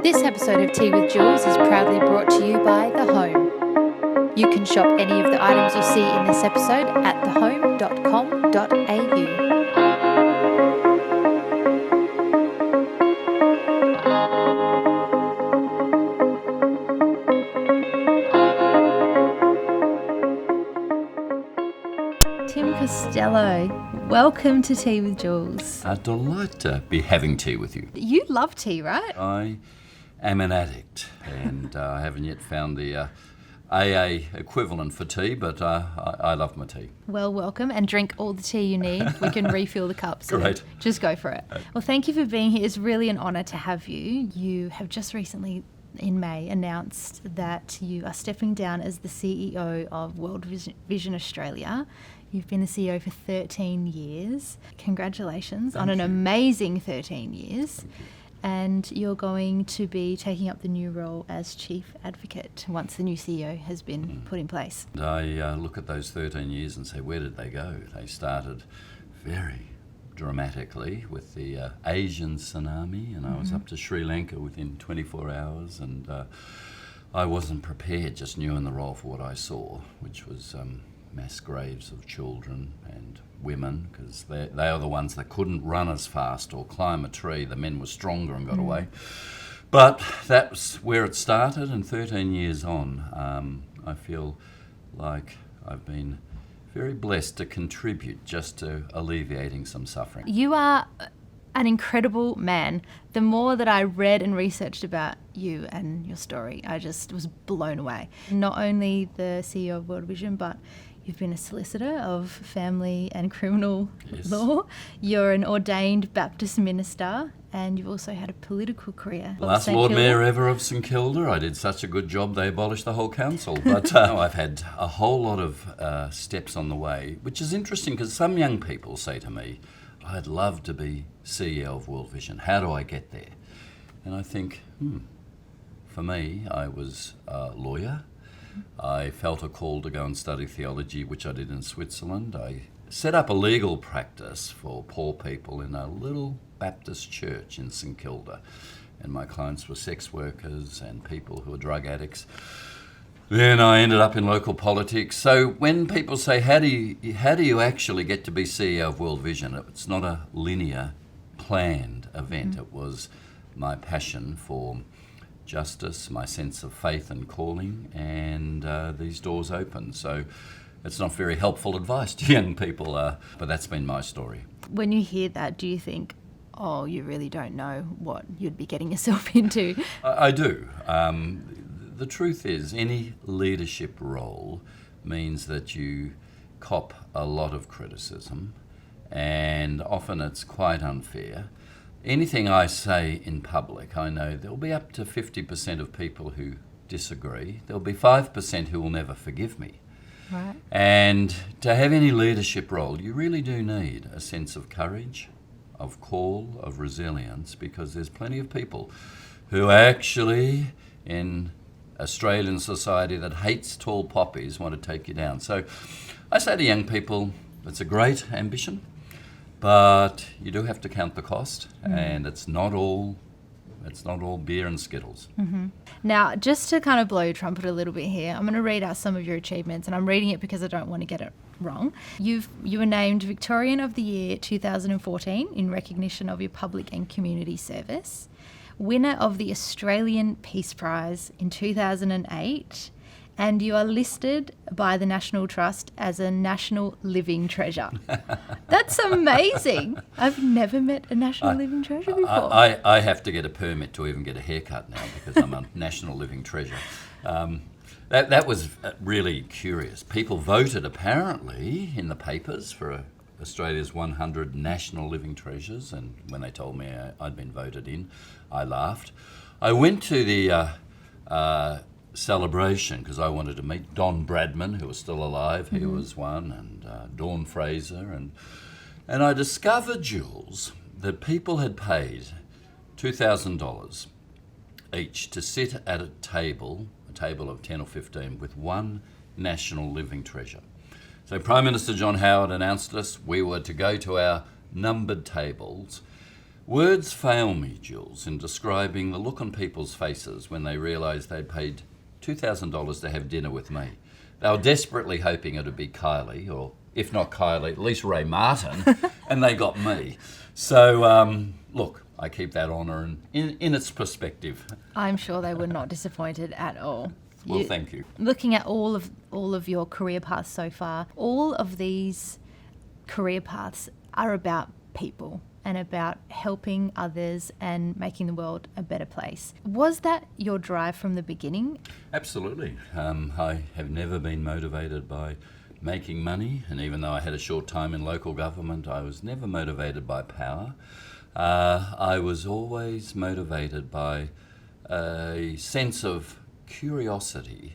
This episode of Tea with Jules is proudly brought to you by The Home. You can shop any of the items you see in this episode at thehome.com.au. Tim Costello, welcome to Tea with Jules. A delight to be having tea with you. You love tea, right? I am an addict, and I haven't yet found the AA equivalent for tea, but I love my tea. Well, welcome, and drink all the tea you need. We can refill the cups. Great. Just go for it. Well, thank you for being here. It's really an honour to have you. You have just recently, in May, announced that you are stepping down as the CEO of World Vision Australia. You've been the CEO for 13 years. Congratulations on an amazing 13 years. And you're going to be taking up the new role as Chief Advocate once the new CEO has been put in place. And I look at those 13 years and say, where did they go? They started very dramatically with the Asian tsunami, and I was up to Sri Lanka within 24 hours, and I wasn't prepared, just new in the role for what I saw, which was mass graves of children and women, because they are the ones that couldn't run as fast or climb a tree. The men were stronger and got away. But that was where it started, and 13 years on, I feel like I've been very blessed to contribute just to alleviating some suffering. You are an incredible man. The more that I read and researched about you and your story, I just was blown away. Not only the CEO of World Vision, but you've been a solicitor of family and criminal law. You're an ordained Baptist minister, and you've also had a political career. Last Lord Mayor ever of St Kilda. I did such a good job, they abolished the whole council. But I've had a whole lot of steps on the way, which is interesting because some young people say to me, I'd love to be CEO of World Vision. How do I get there? And I think, for me, I was a lawyer. I felt a call to go and study theology, which I did in Switzerland. I set up a legal practice for poor people in a little Baptist church in St Kilda, and my clients were sex workers and people who were drug addicts. Then I ended up in local politics. So when people say, how do you actually get to be CEO of World Vision? It's not a linear, planned event. It was my passion for justice, my sense of faith and calling, and these doors open. So it's not very helpful advice to young people, but that's been my story. When you hear that, do you think, oh, you really don't know what you'd be getting yourself into? I do. The truth is, any leadership role means that you cop a lot of criticism, and often it's quite unfair. Anything I say in public, I know there'll be up to 50% of people who disagree. There'll be 5% who will never forgive me. Right. And to have any leadership role, you really do need a sense of courage, of call, of resilience, because there's plenty of people who actually, in Australian society that hates tall poppies, want to take you down. So I say to young people, it's a great ambition, but you do have to count the cost, and it's not all beer and Skittles. Now, just to kind of blow your trumpet a little bit here, I'm going to read out some of your achievements, and I'm reading it because I don't want to get it wrong. You were named Victorian of the Year 2014 in recognition of your public and community service, winner of the Australian Peace Prize in 2008, and you are listed by the National Trust as a National Living Treasure. That's amazing. I've never met a National Living Treasure before. I have to get a permit to even get a haircut now because I'm a National Living Treasure. That was really curious. People voted apparently in the papers for Australia's 100 National Living Treasures, and when they told me I'd been voted in, I laughed. I went to the celebration because I wanted to meet Don Bradman, who was still alive. He was one, and Dawn Fraser, and I discovered, Jules, that people had paid $2,000 each to sit at a table of 10 or 15 with one National Living Treasure. So Prime Minister John Howard announced us we were to go to our numbered tables Words fail me, Jules, in describing the look on people's faces when they realised they'd paid $2,000 to have dinner with me. They were desperately hoping it would be Kylie, or if not Kylie, at least Ray Martin, and they got me. So, look, I keep that honour in its perspective. I'm sure they were not disappointed at all. Well, thank you. Looking at all of your career paths so far, all of these career paths are about people and about helping others and making the world a better place. Was that your drive from the beginning? Absolutely. I have never been motivated by making money, and even though I had a short time in local government, I was never motivated by power. I was always motivated by a sense of curiosity.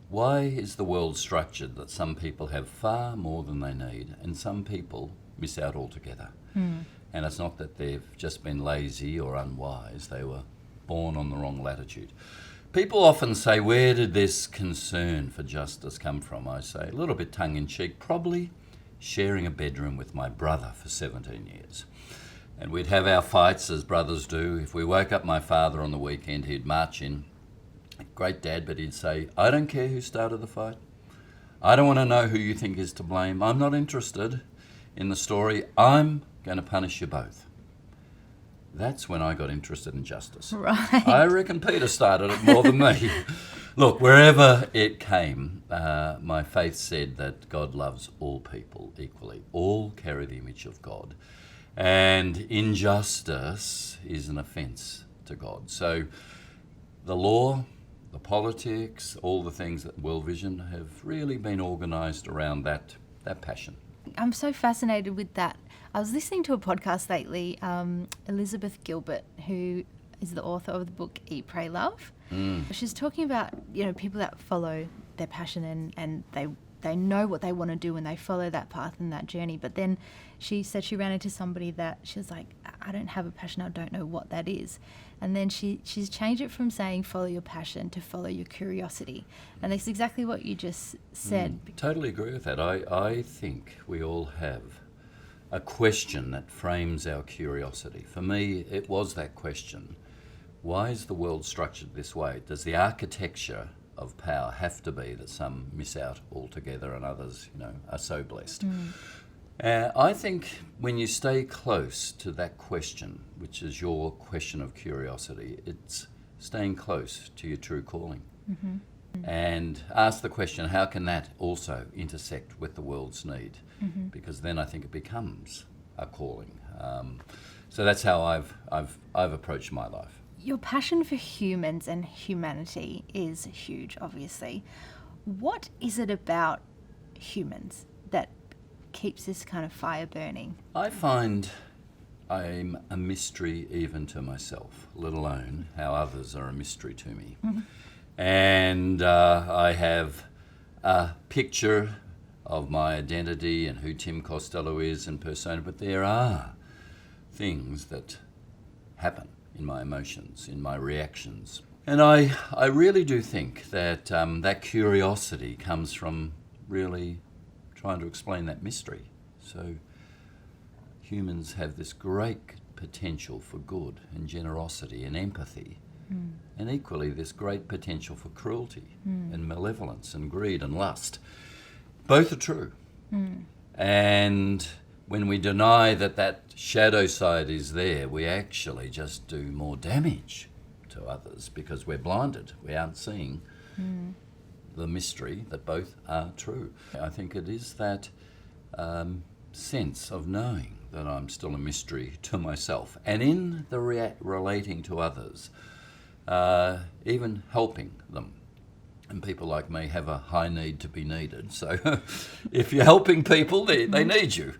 Why is the world structured that some people have far more than they need and some people miss out altogether? And it's not that they've just been lazy or unwise, they were born on the wrong latitude. People often say, where did this concern for justice come from? I say, a little bit tongue-in-cheek, probably sharing a bedroom with my brother for 17 years. And we'd have our fights as brothers do. If we woke up my father on the weekend, he'd march in. Great dad, but he'd say, I don't care who started the fight. I don't want to know who you think is to blame. I'm not interested in the story. I'm going to punish you both. That's when I got interested in justice. Right. I reckon Peter started it more than me. Look, wherever it came, my faith said that God loves all people equally. All carry the image of God. And injustice is an offence to God. So the law, the politics, all the things that World Vision have really been organised around that passion. I'm so fascinated with that. I was listening to a podcast lately, Elizabeth Gilbert, who is the author of the book Eat, Pray, Love. She's talking about, people that follow their passion and they know what they want to do and they follow that path and that journey. But then she said she ran into somebody that she was like, I don't have a passion, I don't know what that is. And then she's changed it from saying follow your passion to follow your curiosity. And that's exactly what you just said. Totally agree with that. I think we all have a question that frames our curiosity. For me, it was that question. Why is the world structured this way? Does the architecture of power have to be that some miss out altogether and others, are so blessed? I think when you stay close to that question, which is your question of curiosity, it's staying close to your true calling. And ask the question, how can that also intersect with the world's need? Because then I think it becomes a calling. So that's how I've approached my life. Your passion for humans and humanity is huge, obviously. What is it about humans that keeps this kind of fire burning? I find I'm a mystery even to myself, let alone how others are a mystery to me. And I have a picture of my identity and who Tim Costello is in persona, but there are things that happen in my emotions, in my reactions. And I really do think that that curiosity comes from really trying to explain that mystery. So humans have this great potential for good and generosity and empathy, and equally this great potential for cruelty and malevolence and greed and lust. Both are true. And when we deny that shadow side is there, we actually just do more damage to others because we're blinded. We aren't seeing the mystery that both are true. I think it is that sense of knowing that I'm still a mystery to myself, and in the relating to others, even helping them. And people like me have a high need to be needed. So if you're helping people, they need you.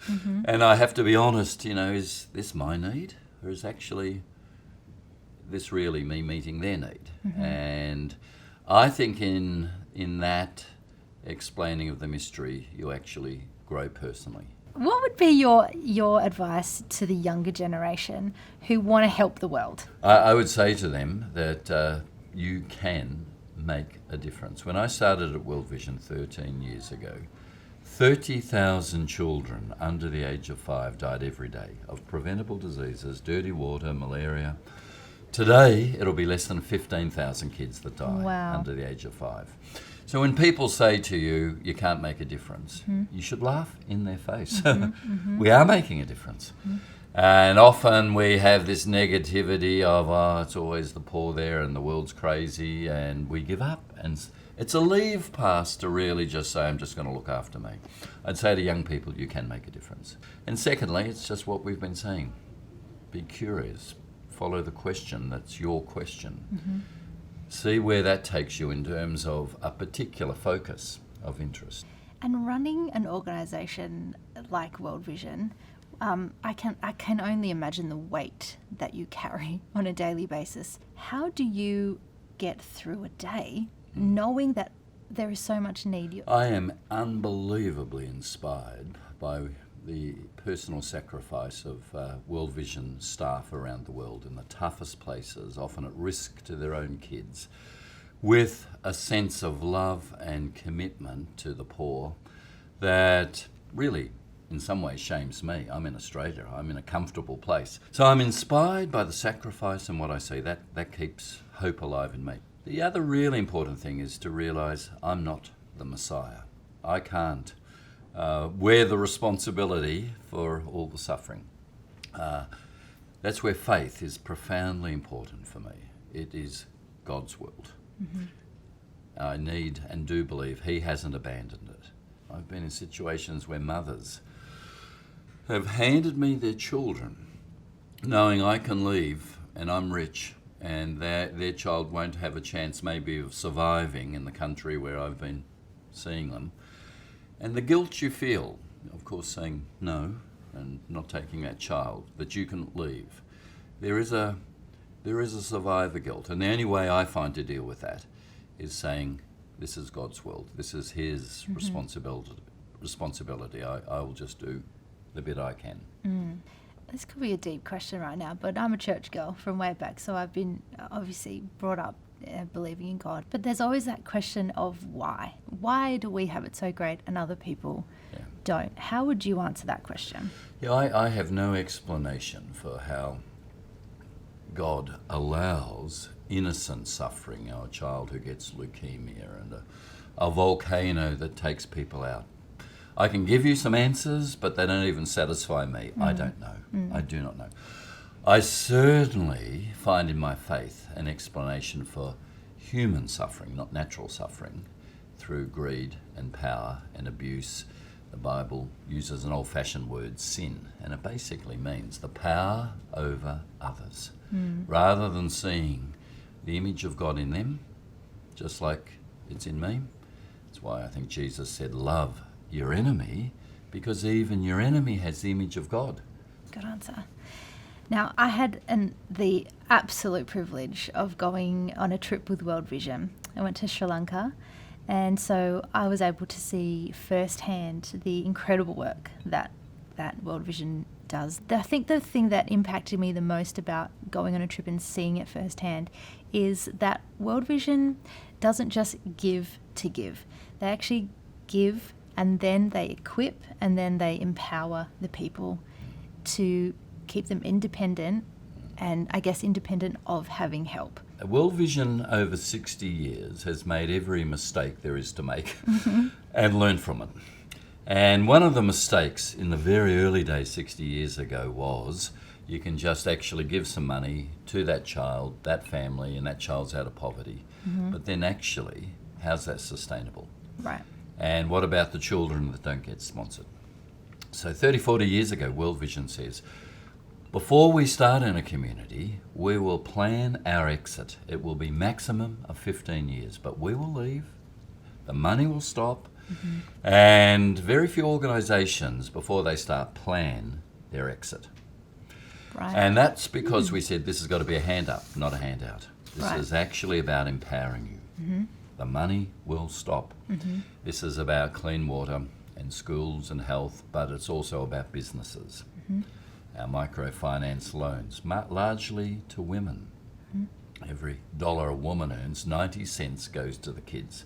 And I have to be honest, is this my need? Or is actually this really me meeting their need? And I think in that explaining of the mystery, you actually grow personally. What would be your advice to the younger generation who want to help the world? I would say to them that you can make a difference. When I started at World Vision 13 years ago, 30,000 children under the age of 5 died every day of preventable diseases, dirty water, malaria. Today, it'll be less than 15,000 kids that die Wow. under the age of 5. So when people say to you, you can't make a difference, you should laugh in their face. We are making a difference. And often we have this negativity of, oh, it's always the poor there and the world's crazy, and we give up. And it's a leave pass to really just say, I'm just going to look after me. I'd say to young people, you can make a difference. And secondly, it's just what we've been saying. Be curious. Follow the question that's your question. See where that takes you in terms of a particular focus of interest. And running an organisation like World Vision, I can only imagine the weight that you carry on a daily basis. How do you get through a day knowing that there is so much need? I am unbelievably inspired by the personal sacrifice of World Vision staff around the world in the toughest places, often at risk to their own kids, with a sense of love and commitment to the poor that really in some ways shames me. I'm in Australia, I'm in a comfortable place. So I'm inspired by the sacrifice, and what I see, that keeps hope alive in me. The other really important thing is to realise I'm not the Messiah. I can't wear the responsibility for all the suffering. That's where faith is profoundly important for me. It is God's world. I need and do believe He hasn't abandoned it. I've been in situations where mothers have handed me their children, knowing I can leave and I'm rich, and their child won't have a chance maybe of surviving in the country where I've been seeing them. And the guilt you feel, of course, saying no and not taking that child, that you can leave. There is a survivor guilt, and the only way I find to deal with that is saying, this is God's world, this is His responsibility. I will just do the bit I can. This could be a deep question right now, but I'm a church girl from way back, so I've been obviously brought up believing in God. But there's always that question of why. Why do we have it so great and other people don't? How would you answer that question? Yeah, I have no explanation for how God allows innocent suffering, a child who gets leukemia and a volcano that takes people out. I can give you some answers, but they don't even satisfy me. I don't know. I do not know. I certainly find in my faith an explanation for human suffering, not natural suffering, through greed and power and abuse. The Bible uses an old-fashioned word, sin, and it basically means the power over others. Rather than seeing the image of God in them, just like it's in me. That's why I think Jesus said, love your enemy, because even your enemy has the image of God. Good answer. Now, I had the absolute privilege of going on a trip with World Vision. I went to Sri Lanka, and so I was able to see firsthand the incredible work that World Vision does. I think the thing that impacted me the most about going on a trip and seeing it firsthand is that World Vision doesn't just give to give. They actually give, and then they equip, and then they empower the people to keep them independent, and I guess independent of having help. World Vision over 60 years has made every mistake there is to make and learned from it. And one of the mistakes in the very early days 60 years ago was you can just actually give some money to that child, that family, and that child's out of poverty. But then actually, how's that sustainable? Right. And what about the children that don't get sponsored? So 30, 40 years ago, World Vision says, before we start in a community, we will plan our exit. It will be maximum of 15 years, but we will leave. The money will stop. And very few organisations, before they start, plan their exit. Right. And that's because we said this has got to be a hand up, not a handout. This is actually about empowering you. The money will stop. This is about clean water and schools and health, but it's also about businesses. Our microfinance loans, largely to women. Every dollar a woman earns, 90 cents goes to the kids.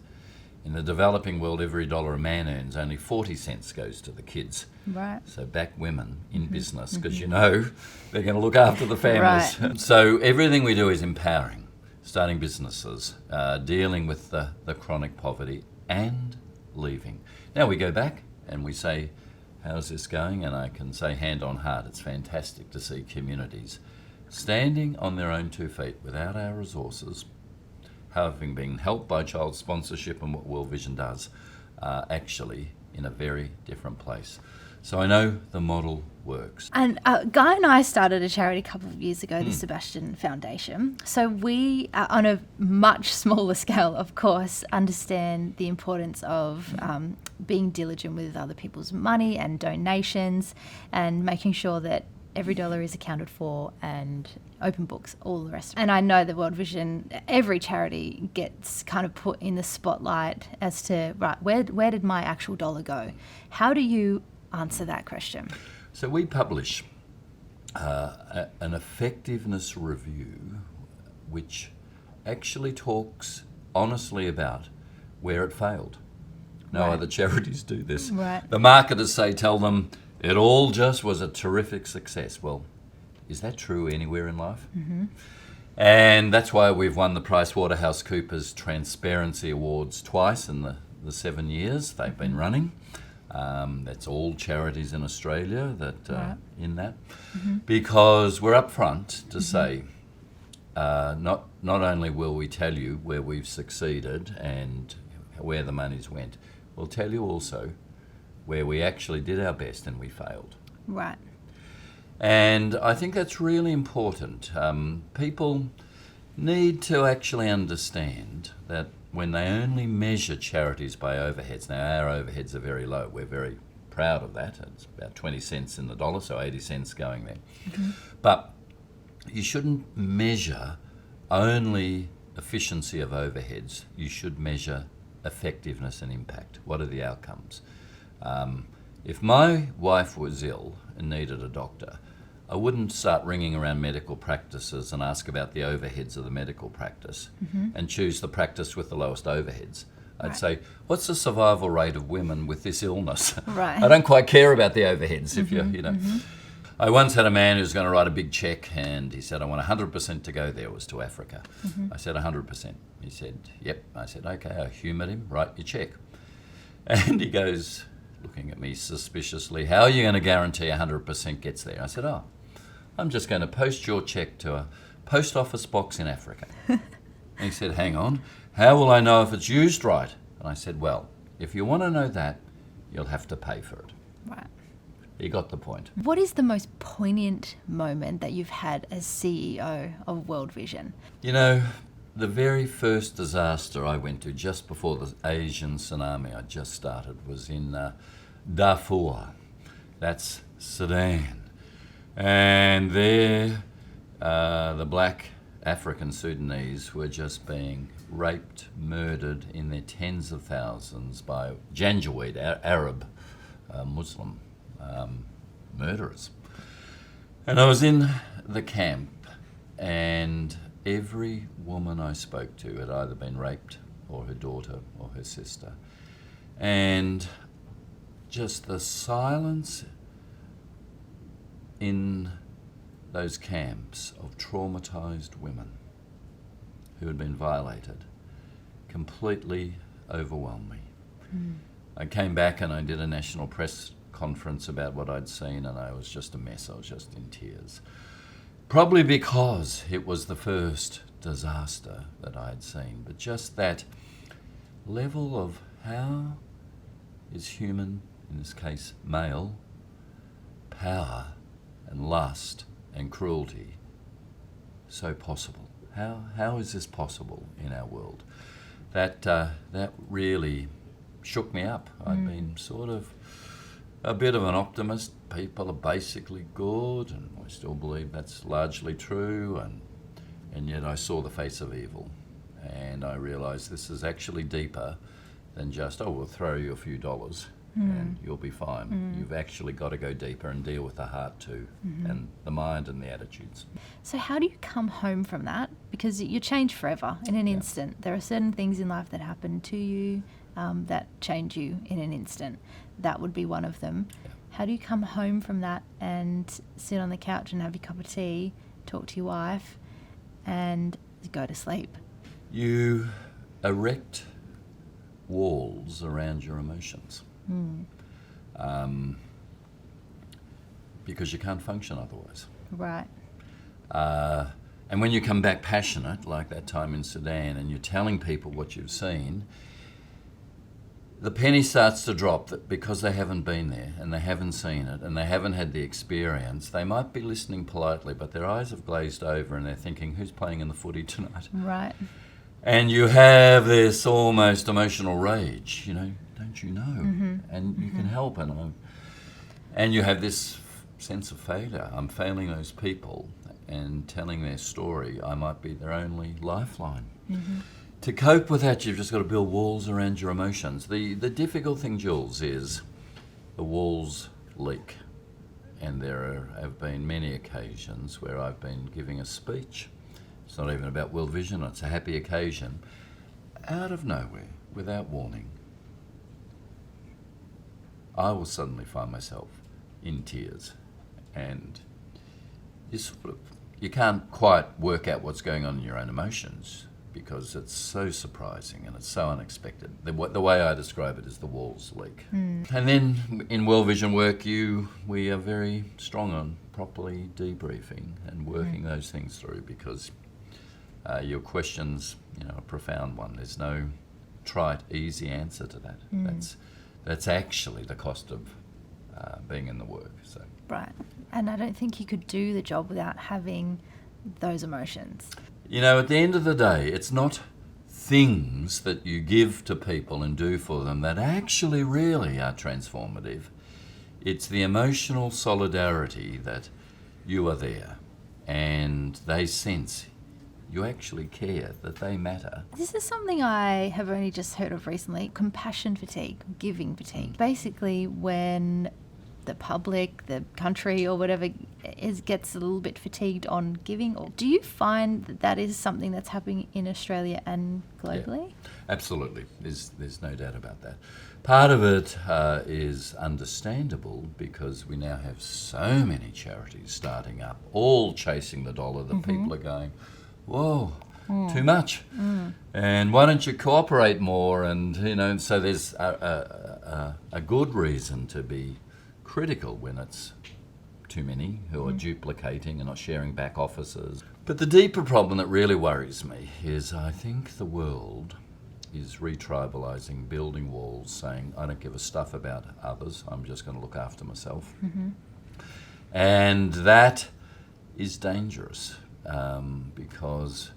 In the developing world, every dollar a man earns, only 40 cents goes to the kids. Right. So back women in business, because you know they're going to look after the families. Right. So everything we do is empowering, starting businesses, dealing with the chronic poverty and leaving. Now we go back and we say, how's this going? And I can say hand on heart, it's fantastic to see communities standing on their own 2 feet without our resources, having been helped by child sponsorship and what World Vision does, actually in a very different place. So I know the model works. And Guy and I started a charity a couple of years ago, the Sebastian Foundation. So we, on a much smaller scale, of course, understand the importance of being diligent with other people's money and donations and making sure that every dollar is accounted for and open books, all the rest. And I know that World Vision, every charity gets kind of put in the spotlight as to, right, where did my actual dollar go? How do you answer that question? So we publish an effectiveness review which actually talks honestly about where it failed. No Right. other charities do this. Right. The marketers tell them it all just was a terrific success. Well, is that true anywhere in life? Mm-hmm. And that's why we've won the PricewaterhouseCoopers Transparency Awards twice in the 7 years they've been running. That's all charities in Australia that in that, because we're upfront to say, not only will we tell you where we've succeeded and where the money's went, we'll tell you also where we actually did our best and we failed. Right. And I think that's really important. People need to actually understand that when they only measure charities by overheads, now our overheads are very low, we're very proud of that, it's about 20 cents in the dollar, so 80 cents going there. Mm-hmm. But you shouldn't measure only efficiency of overheads, you should measure effectiveness and impact. What are the outcomes? If my wife was ill and needed a doctor, I wouldn't start ringing around medical practices and ask about the overheads of the medical practice and choose the practice with the lowest overheads. I'd say, what's the survival rate of women with this illness? Right. I don't quite care about the overheads if you know. I once had a man who was going to write a big cheque and he said, I want 100% to go there, it was to Africa. I said, 100%. He said, yep. I said, okay. I humoured him, write your cheque. And he goes, looking at me suspiciously, how are you going to guarantee 100% gets there? I said, I'm just going to post your cheque to a post office box in Africa. And he said, hang on, how will I know if it's used right? And I said, well, if you want to know that, you'll have to pay for it. Right. He got the point. What is the most poignant moment that you've had as CEO of World Vision? You know, the very first disaster I went to just before the Asian tsunami I just started was in Darfur. That's Sudan. And there, the black African Sudanese were just being raped, murdered in their tens of thousands by Janjaweed, Arab Muslim murderers. And I was in the camp, and every woman I spoke to had either been raped or her daughter or her sister. And just the silence in those camps of traumatized women who had been violated completely overwhelmed me. I came back and I did a national press conference about what I'd seen, and I was just a mess. I was just in tears. Probably because it was the first disaster that I'd seen, but just that level of how is human, in this case male, power and lust and cruelty so possible? How is this possible in our world? That really shook me up. I've been sort of a bit of an optimist. People are basically good, and I still believe that's largely true, and yet I saw the face of evil, and I realised this is actually deeper than just, we'll throw you a few dollars and you'll be fine. You've actually got to go deeper and deal with the heart too, and the mind and the attitudes. So how do you come home from that? Because you change forever in an instant. There are certain things in life that happen to you that change you in an instant. That would be one of them. Yeah. How do you come home from that and sit on the couch and have your cup of tea, talk to your wife, and go to sleep? You erect walls around your emotions. Because you can't function otherwise. Right. And when you come back passionate, like that time in Sudan, and you're telling people what you've seen, the penny starts to drop that because they haven't been there and they haven't seen it and they haven't had the experience. They might be listening politely, but their eyes have glazed over and they're thinking, who's playing in the footy tonight? Right. And you have this almost emotional rage, don't you know? And you can help, and you have this sense of failure. I'm failing those people, and telling their story, I might be their only lifeline. To cope with that, you've just got to build walls around your emotions. The difficult thing, Jules, is the walls leak. And there have been many occasions where I've been giving a speech. It's not even about World Vision, it's a happy occasion. Out of nowhere, without warning, I will suddenly find myself in tears. And you can't quite work out what's going on in your own emotions because it's so surprising and it's so unexpected. The way I describe it is the walls leak. And then in World Vision work, we are very strong on properly debriefing and working those things through, because your question's a profound one. There's no trite, easy answer to that. That's actually the cost of being in the work. So. Right. And I don't think you could do the job without having those emotions. At the end of the day, it's not things that you give to people and do for them that actually really are transformative. It's the emotional solidarity that you are there and they sense you actually care, that they matter. This is something I have only just heard of recently, compassion fatigue, giving fatigue. Basically, when the public, the country or whatever gets a little bit fatigued on giving. Or do you find that is something that's happening in Australia and globally? Yeah, absolutely. There's no doubt about that. Part of it is understandable because we now have so many charities starting up, all chasing the dollar that people are going, whoa, too much. And why don't you cooperate more? And, so there's a good reason to be critical when it's too many who are duplicating and not sharing back offices. But the deeper problem that really worries me is I think the world is retribalising, building walls, saying, I don't give a stuff about others, I'm just going to look after myself. And that is dangerous because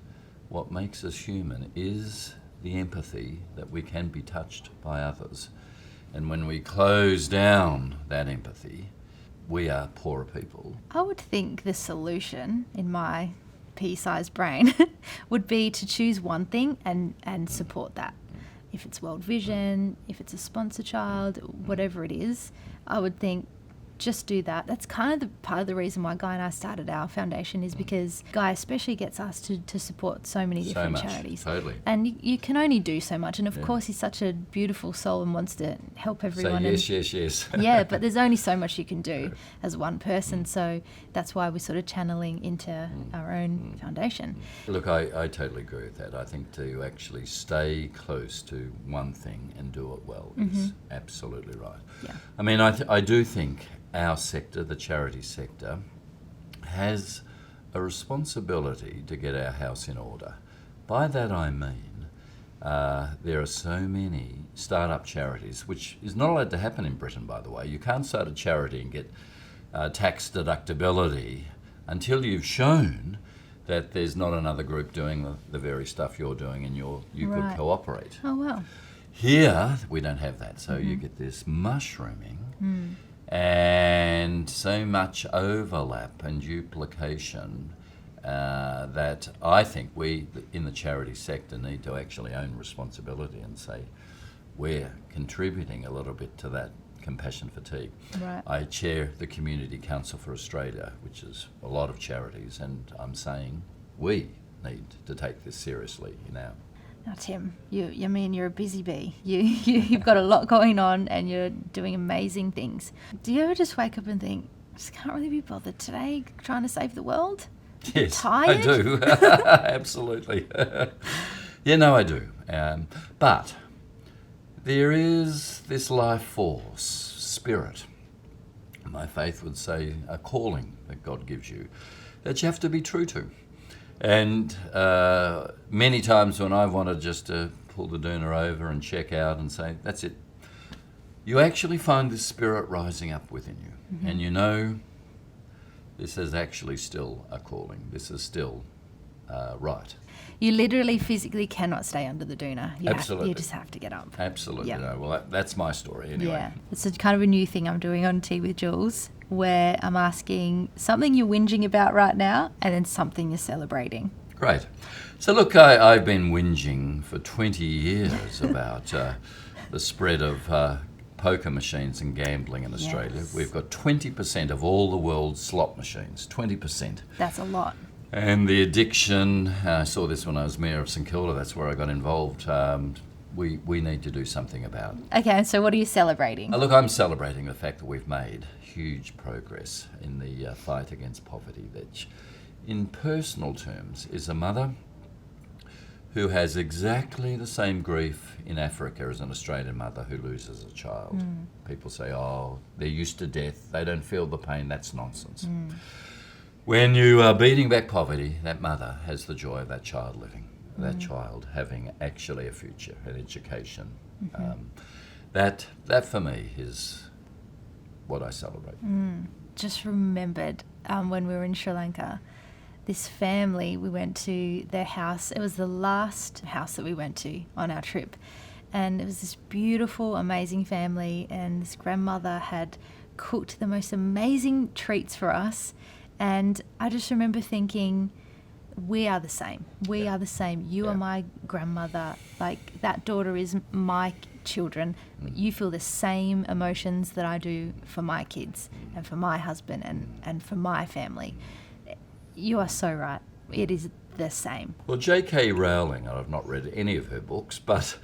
what makes us human is the empathy that we can be touched by others. And when we close down that empathy, we are poorer people. I would think the solution in my pea-sized brain would be to choose one thing and support that. If it's World Vision, if it's a sponsor child, whatever it is, I would think just do that. That's kind of the part of the reason why Guy and I started our foundation, is because Guy especially gets us to support so many different charities. Totally. And you can only do so much. And of course, he's such a beautiful soul and wants to help everyone. Yes. Yeah, but there's only so much you can do as one person. So that's why we're sort of channeling into our own foundation. Look, I totally agree with that. I think to actually stay close to one thing and do it well is absolutely right. Yeah. I mean, I do think our sector, the charity sector, has a responsibility to get our house in order. By that I mean there are so many start-up charities, which is not allowed to happen in Britain, by the way. You can't start a charity and get tax deductibility until you've shown that there's not another group doing the very stuff you're doing and you could cooperate. Oh, wow. Here, we don't have that, so you get this mushrooming and so much overlap and duplication that I think we in the charity sector need to actually own responsibility and say we're contributing a little bit to that compassion fatigue. Right. I chair the Community Council for Australia, which is a lot of charities, and I'm saying we need to take this seriously now. Now, Tim, you're a busy bee. You've got a lot going on and you're doing amazing things. Do you ever just wake up and think, I just can't really be bothered today trying to save the world? Yes, Tired? I do. Absolutely. I do. But there is this life force, spirit, my faith would say a calling that God gives you, that you have to be true to. And many times when I've wanted just to pull the doona over and check out and say, that's it, you actually find this spirit rising up within you. Mm-hmm. And you know, this is actually still a calling. This is still right. You literally physically cannot stay under the doona. Absolutely. You just have to get up. Absolutely. Yep. No. Well, that's my story anyway. Yeah. It's kind of a new thing I'm doing on Tea with Jules, where I'm asking something you're whinging about right now and then something you're celebrating. Great. So look, I've been whinging for 20 years about the spread of poker machines and gambling in Australia. Yes. We've got 20% of all the world's slot machines, 20%. That's a lot. And the addiction, I saw this when I was Mayor of St Kilda, that's where I got involved. We need to do something about it. Okay, so what are you celebrating? Look, I'm celebrating the fact that we've made huge progress in the fight against poverty, that in personal terms is a mother who has exactly the same grief in Africa as an Australian mother who loses a child. People say, oh, they're used to death, they don't feel the pain. That's nonsense. When you are beating back poverty, that mother has the joy of that child living, that child having actually a future, an education. That for me is what I celebrate. Just remembered when we were in Sri Lanka, this family, we went to their house. It was the last house that we went to on our trip. And it was this beautiful, amazing family. And this grandmother had cooked the most amazing treats for us. And I just remember thinking, we are the same. We are the same. You are my grandmother. Like, that daughter is my children. You feel the same emotions that I do for my kids and for my husband and for my family. You are so right. It is the same. Well, J.K. Rowling, I've not read any of her books, but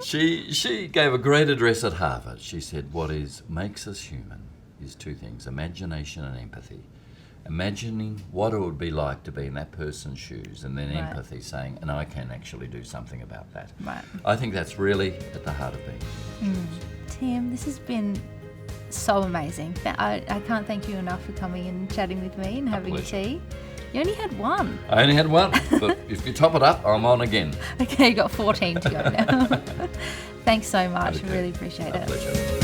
she gave a great address at Harvard. She said, what makes us human is two things, imagination and empathy. Imagining what it would be like to be in that person's shoes, and then empathy, saying, and I can actually do something about that. Right. I think that's really at the heart of being. Tim, this has been so amazing. I can't thank you enough for coming and chatting with me and having tea. You only had one. I only had one, but if you top it up, I'm on again. Okay, you got 14 to go now. Thanks so much. I really appreciate it. Pleasure.